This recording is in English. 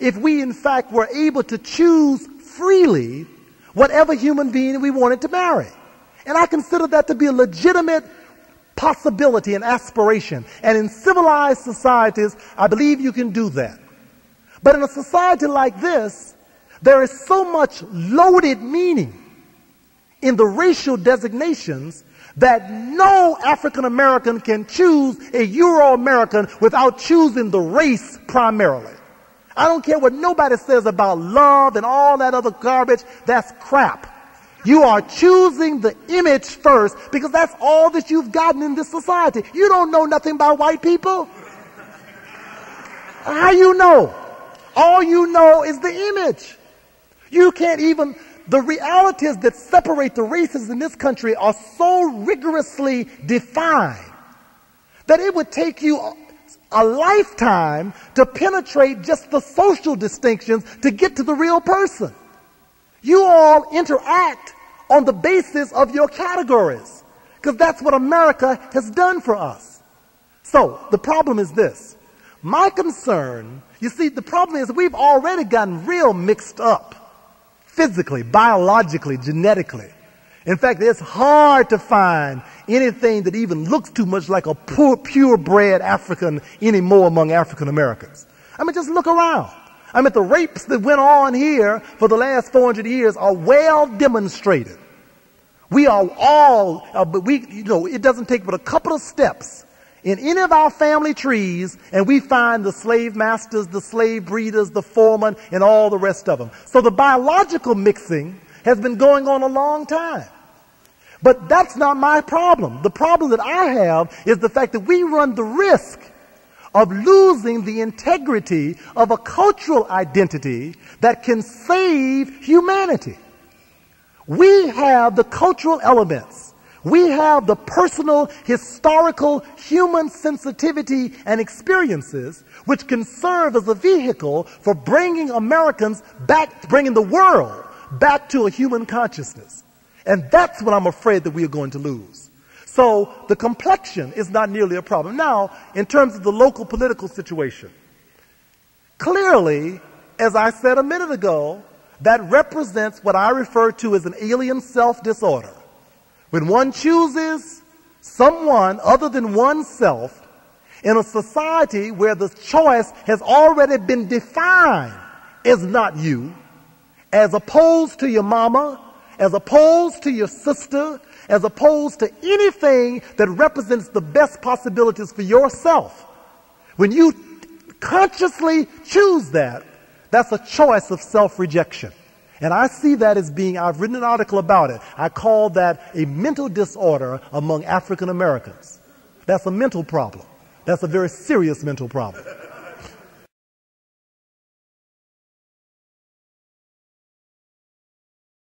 if we in fact were able to choose freely whatever human being we wanted to marry. And I consider that to be a legitimate possibility and aspiration. And in civilized societies, I believe you can do that. But in a society like this, there is so much loaded meaning in the racial designations that no African American can choose a Euro-American without choosing the race primarily. I don't care what nobody says about love and all that other garbage. That's crap. You are choosing the image first because that's all that you've gotten in this society. You don't know nothing about white people. How you know? All you know is the image. You can't even... The realities that separate the races in this country are so rigorously defined that it would take you a lifetime to penetrate just the social distinctions to get to the real person. You all interact on the basis of your categories because that's what America has done for us. So the problem is this. My concern, you see, the problem is we've already gotten real mixed up. Physically, biologically, genetically. In fact, it's hard to find anything that even looks too much like a purebred African anymore among African Americans. I mean, just look around. I mean, the rapes that went on here for the last 400 years are well demonstrated. We are all, it doesn't take but a couple of steps in any of our family trees, and we find the slave masters, the slave breeders, the foremen, and all the rest of them. So the biological mixing has been going on a long time. But that's not my problem. The problem that I have is the fact that we run the risk of losing the integrity of a cultural identity that can save humanity. We have the cultural elements. We have the personal, historical, human sensitivity and experiences which can serve as a vehicle for bringing Americans back, bringing the world back to a human consciousness. And that's what I'm afraid that we are going to lose. So the complexion is not nearly a problem. Now, in terms of the local political situation, clearly, as I said a minute ago, that represents what I refer to as an alien self-disorder. When one chooses someone other than oneself in a society where the choice has already been defined as not you, as opposed to your mama, as opposed to your sister, as opposed to anything that represents the best possibilities for yourself. When you consciously choose that, that's a choice of self-rejection. And I see that as being, I've written an article about it. I call that a mental disorder among African Americans. That's a mental problem. That's a very serious mental problem.